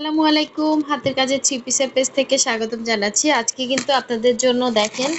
আসসালামু আলাইকুম, হাতের কাজের থ্রি পিসের পেজ থেকে স্বাগতম জানাচ্ছি। আজকে কিন্তু আপনাদের জন্য দেখেন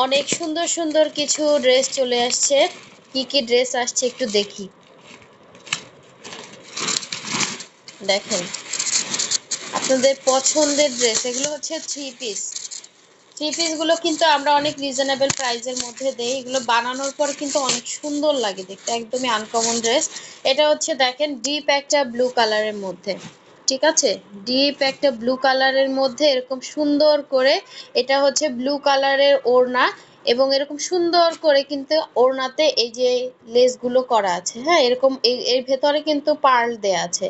অনেক সুন্দর সুন্দর কিছু ড্রেস চলে আসছে। কি কি ড্রেস আসছে একটু দেখি। দেখেন আপনাদের পছন্দের ড্রেস, এগুলো হচ্ছে থ্রি পিসগুলো কিন্তু আমরা অনেক রিজনেবল প্রাইসের মধ্যে দেই। এগুলো বানানোর পর কিন্তু অনেক সুন্দর লাগে দেখতে, একদমই আনকমন ড্রেস। এটা হচ্ছে দেখেন ডিপ একটা ব্লু কালারের মধ্যে, ঠিক আছে, ডিপ একটা ব্লু কালারের মধ্যে এরকম সুন্দর করে, এটা হচ্ছে ব্লু কালারের ওড়না এবং এরকম সুন্দর করে কিন্তু ওড়নাতে এই যে লেসগুলো করা আছে, হ্যাঁ, এরকম এর ভেতরে কিন্তু পার্ল দেয়া আছে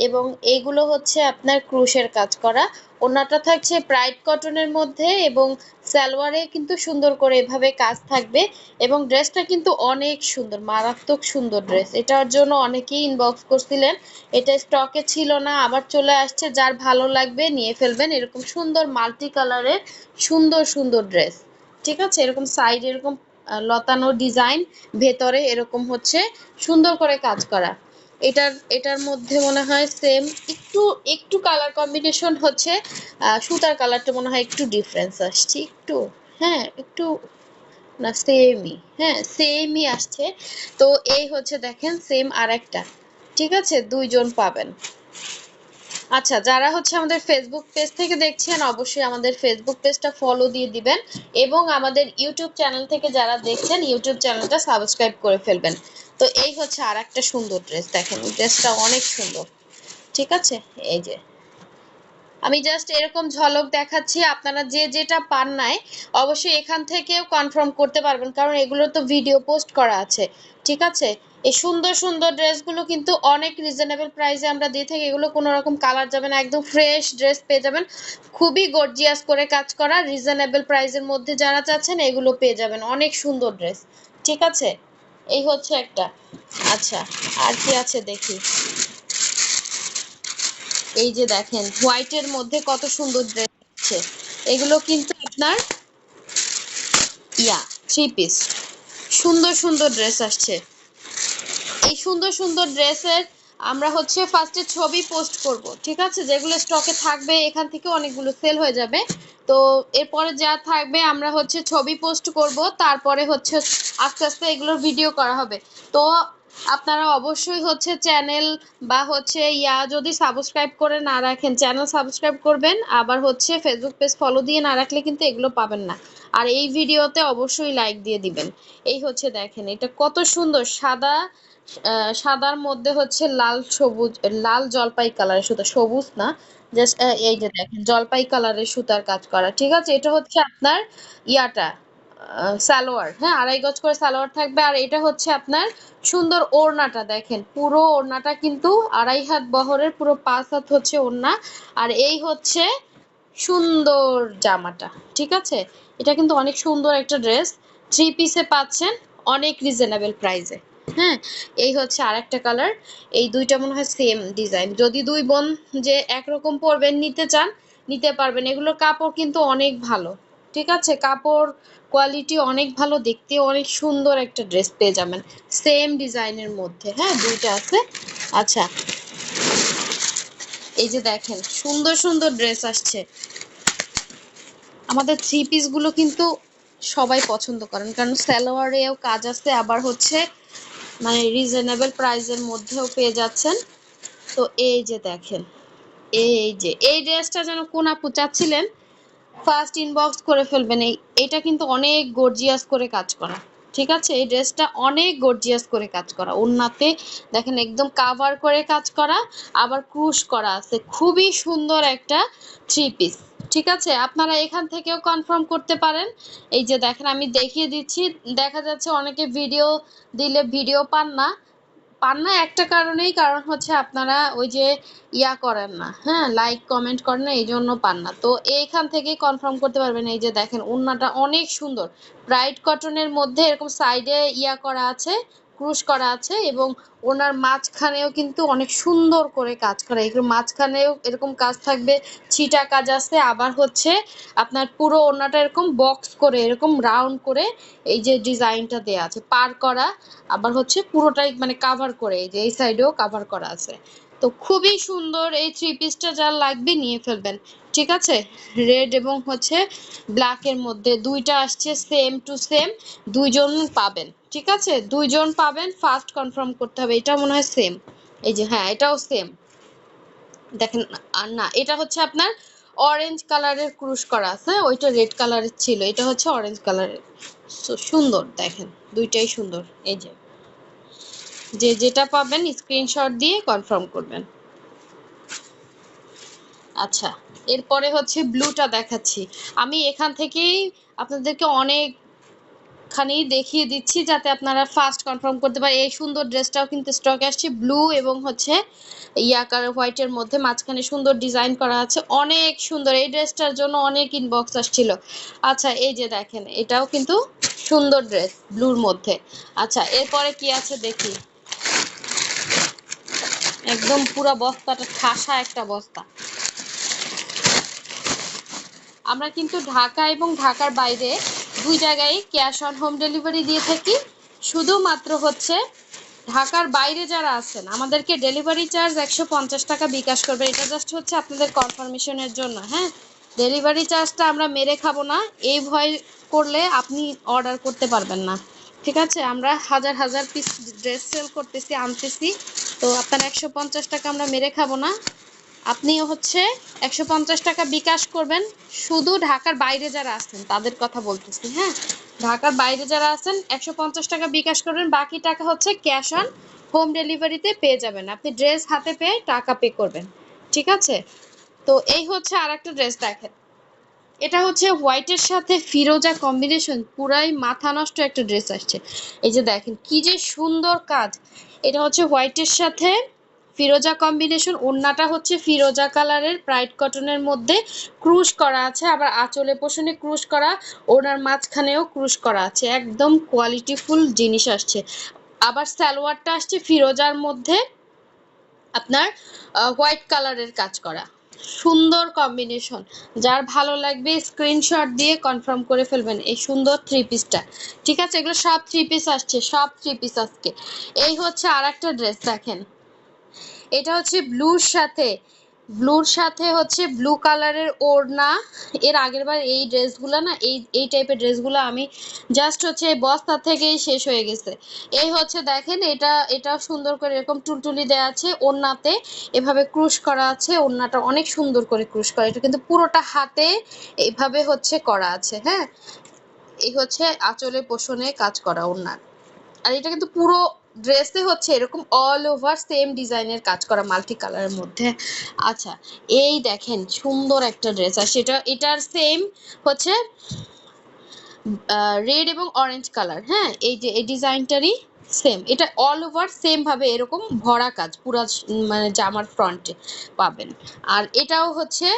এবং এইগুলো হচ্ছে আপনার ক্রুশের কাজ করা। ওড়নাটা থাকছে ব্রাইট কটনের মধ্যে এবং সালোয়ারে কিন্তু সুন্দর করে এভাবে কাজ থাকবে এবং ড্রেসটা কিন্তু অনেক সুন্দর, মারাত্মক সুন্দর ড্রেস। এটার জন্য অনেকেই ইনবক্স করছিলেন, এটা স্টকে ছিল না, আবার চলে আসছে। যার ভালো লাগবে নিয়ে ফেলবেন। এরকম সুন্দর মাল্টি কালারের সুন্দর সুন্দর ড্রেস, ঠিক আছে, এরকম সাইড এরকম লতানো ডিজাইন, ভেতরে এরকম হচ্ছে সুন্দর করে কাজ করা। এটার মধ্যে মনে হয় সেম একটু একটু কালার কম্বিনেশন হচ্ছে, সুতার কালারটা মনে হয় একটু ডিফারেন্স আসছে একটু, হ্যাঁ একটু, না সেমই, হ্যাঁ সেমই আসছে। তো এই হচ্ছে দেখেন সেম আর একটা, ঠিক আছে, দুইজন পাবেন। আচ্ছা, যারা হচ্ছে আমাদের ফেসবুক পেজ থেকে দেখছেন অবশ্যই আমাদের ফেসবুক পেজটা ফলো দিয়ে দিবেন এবং আমাদের ইউটিউব চ্যানেল থেকে যারা দেখছেন ইউটিউব চ্যানেলটা সাবস্ক্রাইব করে ফেলবেন। তো এই হচ্ছে আর একটা সুন্দর ড্রেস, দেখেন ড্রেসটা অনেক সুন্দর, ঠিক আছে। এই যে আমি জাস্ট এরকম ঝলক দেখাচ্ছি, আপনারা যে যেটা পান নাই অবশ্যই এখান থেকেও কনফার্ম করতে পারবেন, কারণ এগুলো তো ভিডিও পোস্ট করা আছে, ঠিক আছে। এই সুন্দর সুন্দর ড্রেসগুলো কিন্তু অনেক রিজনেবল প্রাইসে আমরা দিয়ে থাকি। এগুলো কোনো রকম কালার যাবে না, একদম ফ্রেশ ড্রেস পেয়ে যাবেন, খুবই গর্জিয়াস করে কাজ করা, রিজনেবল প্রাইসের মধ্যে যারা চাচ্ছেন এগুলো পেয়ে যাবেন, অনেক সুন্দর ড্রেস, ঠিক আছে। এই হচ্ছে একটা। আচ্ছা, আর কি আছে দেখি। এই যে দেখেন হোয়াইটের মধ্যে কত সুন্দর ড্রেস আছে, এগুলো কিন্তু আপনার থ্রি পিস, সুন্দর সুন্দর ড্রেস আসছে। এই সুন্দর সুন্দর ড্রেসের আমরা হচ্ছে ফার্স্টে ছবি পোস্ট করব, ঠিক আছে, যেগুলো স্টকে থাকবে এখান থেকে অনেকগুলো সেল হয়ে যাবে। তো এরপরে যা থাকবে আমরা হচ্ছে ছবি পোস্ট করব, তারপরে হচ্ছে আস্তে আস্তে এগুলোর ভিডিও করা হবে। তো আপনারা অবশ্যই হচ্ছে চ্যানেল বা হচ্ছে যদি সাবস্ক্রাইব করে না রাখেন চ্যানেল সাবস্ক্রাইব করবেন, আবার হচ্ছে ফেসবুক পেজ ফলো দিয়ে না রাখলে কিন্তু এগুলো পাবেন না। আর এই ভিডিওতে অবশ্যই লাইক দিয়ে দিবেন। এই হচ্ছে দেখেন এটা কত সুন্দর, সাদা সাদার মধ্যে হচ্ছে লাল সবুজ, লাল জলপাই কালারের সুতা, সবুজ না, জাস্ট এই যে দেখেন জলপাই কালারের সুতার কাজ করা, ঠিক আছে। এটা হচ্ছে আপনার ইয়াটা সালোয়ার, হ্যাঁ, 2.5 গজ করে সালোয়ার থাকবে। আর এটা হচ্ছে আপনার সুন্দর ওড়নাটা, দেখেন পুরো ওড়নাটা কিন্তু 2.5 হাত বহরের, পুরো 5 হাত হচ্ছে ওড়না। আর এই হচ্ছে সুন্দর জামাটা, ঠিক আছে। এটা কিন্তু অনেক সুন্দর একটা ড্রেস, থ্রি পিসে পাচ্ছেন অনেক রিজনেবল প্রাইসে। হ্যাঁ, এই হচ্ছে আরেকটা কালার। এই দুইটা মনে হয় সেম ডিজাইন, যদি দুই বোন যে একরকম পরবেন নিতে চান নিতে পারবেন। এগুলোর কাপড় কিন্তু অনেক ভালো, ঠিক আছে, কাপড় কোয়ালিটি অনেক ভালো, দেখতে অনেক সুন্দর একটা ড্রেস পেয়ে যাবেন সেম ডিজাইনের মধ্যে, হ্যাঁ দুইটা আছে। আচ্ছা, এই যে দেখেন সুন্দর সুন্দর ড্রেস আসছে। আমাদের থ্রি পিস গুলো কিন্তু সবাই পছন্দ করেন, কারণ সালোয়ারেও কাজ আছে, আবার হচ্ছে মানে রিজনেবল প্রাইসের মধ্যেও পেয়ে যাচ্ছেন। তো এই যে দেখেন, এই যে এই ড্রেসটা যেন কোন আপু চাচ্ছিলেন ফার্স্ট ইনবক্স করে ফেলবেন। এটা কিন্তু অনেক গর্জিয়াস করে কাজ করা, ঠিক আছে, এই ড্রেসটা অনেক গর্জিয়াস করে কাজ করা, ওড়নাতে দেখেন একদম কাভার করে কাজ করা, আবার ক্রুশ করা আছে, খুবই সুন্দর একটা থ্রি পিস, ঠিক আছে। আপনারা এখান থেকেও কনফার্ম করতে পারেন। এই যে দেখেন আমি দেখিয়ে দিচ্ছি, দেখা যাচ্ছে অনেকে ভিডিও দিলে ভিডিও পান না একটা কারণেই, কারণ হচ্ছে আপনারা ওই যে করেন না, হ্যাঁ লাইক কমেন্ট করেন না, এই জন্য পান না। তো এইখান থেকেই কনফার্ম করতে পারবেন। এই যে দেখেন ওড়নাটা অনেক সুন্দর, ব্রাইট কটনের মধ্যে এরকম সাইডে করা আছে, ক্রুশ করা আছে এবং ওনার মাঝখানেও কিন্তু অনেক সুন্দর করে কাজ করা, এরকম মাঝখানেও এরকম কাজ থাকবে, ছিটা কাজ আছে, আবার হচ্ছে আপনার পুরো ওড়নাটা এরকম বক্স করে এরকম রাউন্ড করে এই যে ডিজাইনটা দেয়া আছে পার করা, আবার হচ্ছে পুরোটাই মানে কাভার করে, এই যে এই সাইডেও কাভার করা আছে। তো তো খুবই সুন্দর এই থ্রি পিসটা, যার লাগবে নিয়ে ফেলবেন। ঠিক আছে, রেড এবং হচ্ছে ব্ল্যাক এর মধ্যে দুইটা আসছে সেম টু সেম, দুইজন পাবেন। ঠিক আছে, দুইজন পাবেন, ফার্স্ট কনফার্ম করতে হবে। এটা মনে হয় সেম, এই যে হ্যাঁ এটাও সেম, দেখেন। আর না, এটা হচ্ছে আপনার অরেঞ্জ কালারের ক্রুশ করা আছে, ওইটা রেড কালারের ছিল, এটা হচ্ছে অরেঞ্জ কালারের। সুন্দর দেখেন, দুইটাই সুন্দর। এই যে যে যেটা পাবেন স্ক্রিনশট দিয়ে কনফার্ম করবেন। আচ্ছা, এরপরে হচ্ছে ব্লুটা দেখাচ্ছি। আমি এখান থেকেই আপনাদেরকে অনেকখানি দেখিয়ে দিচ্ছি যাতে আপনারা ফার্স্ট কনফার্ম করতে পারেন। এই সুন্দর ড্রেসটাও কিন্তু স্টকে আসছে, ব্লু এবং হচ্ছে ইয়া কালার হোয়াইটের মধ্যে, মাঝখানে সুন্দর ডিজাইন করা আছে, অনেক সুন্দর। এই ড্রেসটার জন্য অনেক ইনবক্স আসছিল। আচ্ছা, এই যে দেখেন, এটাও কিন্তু সুন্দর ড্রেস ব্লুর মধ্যে। আচ্ছা, এরপরে কি আছে দেখি। একদম পুরো বস্তাটা ঠাসা একটা বস্তা। আমরা কিন্তু ঢাকা এবং ঢাকার বাইরে দুই জায়গায় ক্যাশ অন হোম ডেলিভারি দিয়ে থাকি। শুধুমাত্র হচ্ছে ঢাকার বাইরে যারা আছেন আমাদেরকে ডেলিভারি চার্জ 150 টাকা বিকাশ করবে। এটা জাস্ট হচ্ছে আপনাদের কনফার্মেশনের জন্য। হ্যাঁ, ডেলিভারি চার্জটা আমরা মেরে খাবো না, এই ভয় করলে আপনি অর্ডার করতে পারবেন না। ঠিক আছে, আমরা হাজার হাজার পিস ড্রেস সেল করতেছি, আনতেছি, তো আপনার 150 টাকা আমরা মেরে খাবো না। আপনি হচ্ছে 150 টাকা বিকাশ করবেন। শুধু ঢাকার বাইরে যারা আছেন তাদের কথা বলতেছি। হ্যাঁ, ঢাকার বাইরে যারা আছেন 150 টাকা বিকাশ করবেন, বাকি টাকা হচ্ছে ক্যাশ অন হোম ডেলিভারিতে পেয়ে যাবেন। আপনি ড্রেস হাতে পেয়ে টাকা পে করবেন। ঠিক আছে, তো এই হচ্ছে আর একটা ড্রেস দেখেন। এটা হচ্ছে হোয়াইটের সাথে ফিরোজা কম্বিনেশন, পুরাই মাথা নষ্ট একটা ড্রেস আসছে। এই যে দেখেন কি যে সুন্দর কাজ। এটা হচ্ছে হোয়াইটের সাথে ফিরোজা কম্বিনেশন, ওড়নাটা হচ্ছে ফিরোজা কালারের ব্রাইট কটনের মধ্যে ক্রুশ করা আছে, আবার আঁচলে পোষণে ক্রুশ করা, ওড়নার মাঝখানেও ক্রুশ করা আছে, একদম কোয়ালিটিফুল জিনিস আসছে। আবার সালোয়ারটা আসছে ফিরোজার মধ্যে আপনার হোয়াইট কালারের কাজ করা, সুন্দর কম্বিনেশন। যার ভালো লাগবে স্ক্রিনশট দিয়ে কনফার্ম করে ফেলবেন এই সুন্দর থ্রি পিসটা। ঠিক আছে, এগুলো সব থ্রি পিস আসছে, সব থ্রি পিস আজকে। এই হচ্ছে আর একটা ড্রেস দেখেন। এটা হচ্ছে ব্লুর সাথে হচ্ছে ব্লু কালারের ওড়না। এর আগের বার এই ড্রেসগুলো না, এই টাইপের ড্রেসগুলো আমি জাস্ট হচ্ছে এই বস্তা থেকেই শেষ হয়ে গেছে। এই হচ্ছে দেখেন, এটা সুন্দর করে এরকম টুলটুলি দেওয়া আছে, ওড়নাতে এভাবে ক্রুশ করা আছে, ওড়নাটা অনেক সুন্দর করে ক্রুশ করা, এটা কিন্তু পুরোটা হাতে এইভাবে হচ্ছে করা আছে। হ্যাঁ, এই হচ্ছে আঁচলে পোষণে কাজ করা ওড়নার। আর এটা কিন্তু পুরো ড্রেসে হচ্ছে এরকম অল ওভার সেম ডিজাইনের কাজ করা মাল্টি কালারের মধ্যে। আচ্ছা, এই দেখেন সুন্দর একটা ড্রেস, আর এটার সেম হচ্ছে রেড এবং অরেঞ্জ কালার। হ্যাঁ, এই যে এই ডিজাইনটারই সেম, এটা অল ওভার সেম ভাবে এরকম ভরা কাজ পুরা মানে জামার ফ্রন্টে পাবেন। আর এটাও হচ্ছে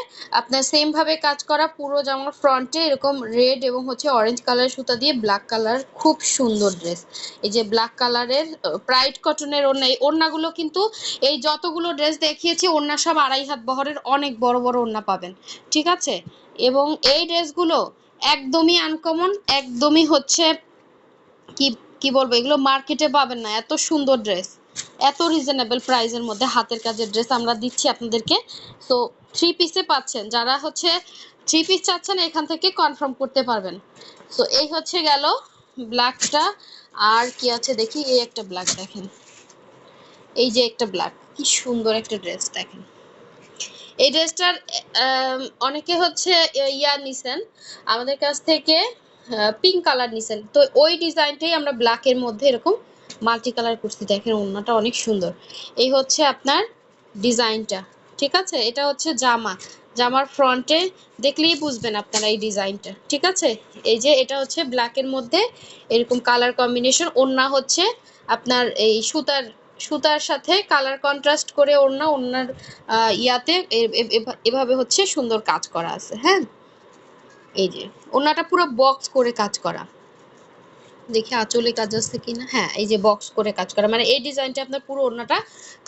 আপনার সেম ভাবে কাজ করা, পুরো জামার ফ্রন্টে এরকম রেড এবং হচ্ছে অরেঞ্জ কালার সুতা দিয়ে ব্ল্যাক কালার, খুব সুন্দর ড্রেস। এই যে ব্ল্যাক কালারের ব্রাইট কটনের ওড়না, এই ওড়নাগুলো কিন্তু এই যতগুলো ড্রেস দেখিয়েছি ওড়না সব 2.5 হাত বহরের অনেক বড় বড় ওড়না পাবেন। ঠিক আছে, এবং এই ড্রেসগুলো একদমই আনকমন, একদমই হচ্ছে কি কি বলবো, এগুলো মার্কেটে পাবেন না, এত সুন্দর ড্রেস, এত রিজনেবল প্রাইসের মধ্যে হাতের কাজের ড্রেস আমরা দিচ্ছি আপনাদেরকে। তো থ্রি পিসে পাচ্ছেন, যারা হচ্ছে থ্রি পিস চাচ্ছেন এখান থেকে কনফার্ম করতে পারবেন। তো এই হচ্ছে গেল ব্ল্যাকটা। আর কি আছে দেখি, এই একটা ব্ল্যাক দেখেন, এই যে একটা ব্ল্যাক, কি সুন্দর একটা ড্রেস দেখেন। এই ড্রেসটার অনেকে হচ্ছে ইয়া নিছেন আমাদের কাছ থেকে, পিঙ্ক কালার নিছেন, তো ওই ডিজাইনটাই আমরা ব্ল্যাকের মধ্যে এরকম মাল্টি কালার করছি। দেখেন ওড়নাটা অনেক সুন্দর, এই হচ্ছে আপনার ডিজাইনটা। ঠিক আছে, এটা হচ্ছে জামার ফ্রন্টে দেখলেই বুঝবেন আপনারা এই ডিজাইনটা। ঠিক আছে, এই যে এটা হচ্ছে ব্ল্যাকের মধ্যে এরকম কালার কম্বিনেশন, ওড়না হচ্ছে আপনার এই সুতার সাথে কালার কন্ট্রাস্ট করে ওড়নার ইয়াতে এভাবে হচ্ছে সুন্দর কাজ করা আছে। হ্যাঁ, এই যে ওড়নাটা পুরো বক্স করে কাজ করা, দেখি আঁচলে কাজ আছে কিনা, হ্যাঁ এই যে বক্স করে কাজ করা, মানে এই ডিজাইনটা আপনার পুরো ওড়নাটা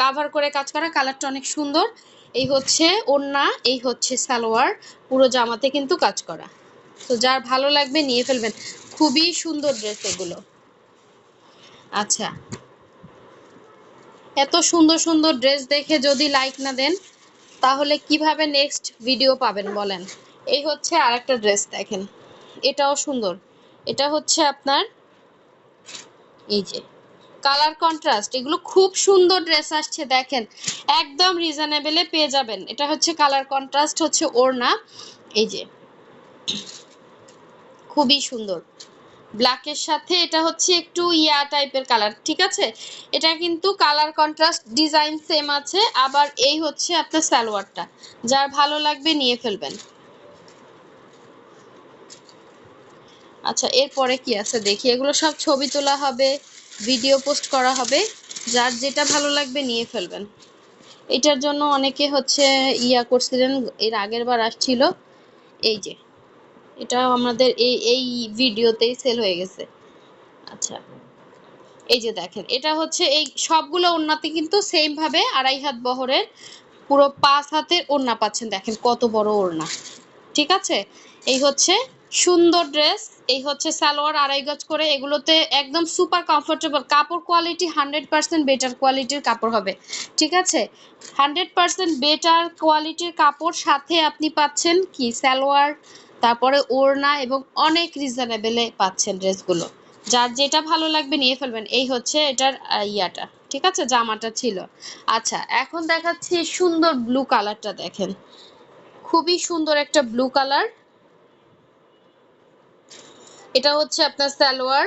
কাভার করে কাজ করা, কালারটা অনেক সুন্দর। এই হচ্ছে ওড়না, এই হচ্ছে সালোয়ার, পুরো জামাতে কিন্তু কাজ করা। তো যার ভালো লাগবে নিয়ে ফেলবেন, খুবই সুন্দর ড্রেস এগুলো। আচ্ছা, এত সুন্দর সুন্দর ড্রেস দেখে যদি লাইক না দেন তাহলে কিভাবে নেক্সট ভিডিও পাবেন বলেন। এই হচ্ছে আরেকটা ড্রেস দেখেন, এটাও সুন্দর। এটা হচ্ছে আপনার এই যে কালার কন্ট্রাস্ট, এগুলো খুব সুন্দর ড্রেস আসছে দেখেন, একদম রিজনেবলে পেয়ে যাবেন। এটা হচ্ছে কালার কন্ট্রাস্ট, হচ্ছে ওড়না, এই যে খুবই সুন্দর ব্ল্যাকের সাথে। এটা হচ্ছে একটু ইয়া টাইপের কালার, ঠিক আছে। এটা কিন্তু কালার কন্ট্রাস্ট, ডিজাইন সেম আছে। আবার এই হচ্ছে আপনার সালোয়ারটা, যার ভালো লাগবে নিয়ে ফেলবেন। আচ্ছা এরপরে কি আছে দেখি, এগুলো সব ছবি তোলা হবে, ভিডিও পোস্ট করা হবে, যার যেটা ভালো লাগবে নিয়ে ফেলবেন। এটার জন্য অনেকে হচ্ছে ইয়া করছিলেন, এর আগের বার আসছিল, এই যে এটা আমাদের এই ভিডিওতেই সেল হয়ে গেছে। আচ্ছা এই যে দেখেন, এটা হচ্ছে এই সবগুলো ওড়নাতে কিন্তু সেম ভাবে 2.5 হাত বহরের পুরো 5 হাতের ওড়না পাচ্ছেন, দেখেন কত বড় ওড়না, ঠিক আছে। এই হচ্ছে সুন্দর ড্রেস, এই হচ্ছে সালোয়ার 2.5 গজ করে। এগুলোতে একদম সুপার কমফোর্টেবল, কাপড় কোয়ালিটি 100% বেটার কোয়ালিটির কাপড় হবে, ঠিক আছে। 100% বেটার কোয়ালিটির কাপড়, সাথে আপনি পাচ্ছেন কি সালোয়ার, তারপরে ওড়না, এবং অনেক রিজনেবলে পাচ্ছেন ড্রেসগুলো। যার যেটা ভালো লাগবে নিয়ে ফেলবেন। এই হচ্ছে এটার ইয়াটা, ঠিক আছে, জামাটা ছিল। আচ্ছা এখন দেখাচ্ছি সুন্দর ব্লু কালারটা দেখেন, খুবই সুন্দর একটা ব্লু কালার। এটা হচ্ছে আপনার সালোয়ার,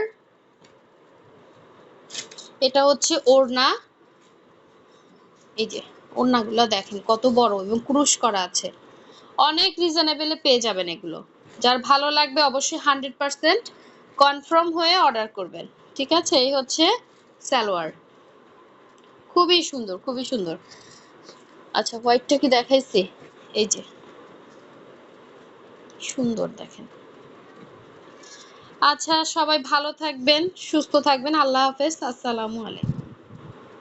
এটা হচ্ছে ওড়না, এই যে ওড়নাগুলো দেখেন কত বড় এবং ক্রুশ করা আছে, অনেক রিজনেবলে পেয়ে যাবেন এগুলো। যার ভালো লাগবে অবশ্যই 100% কনফার্ম হয়ে অর্ডার করবেন, ঠিক আছে। এই হচ্ছে সালোয়ার, খুবই সুন্দর খুবই সুন্দর। আচ্ছা হোয়াইটটা কি দেখাইছি, এই যে সুন্দর দেখেন। আচ্ছা সবাই ভালো থাকবেন, সুস্থ থাকবেন, আল্লাহ হাফেজ, আসসালামু আলাইকুম।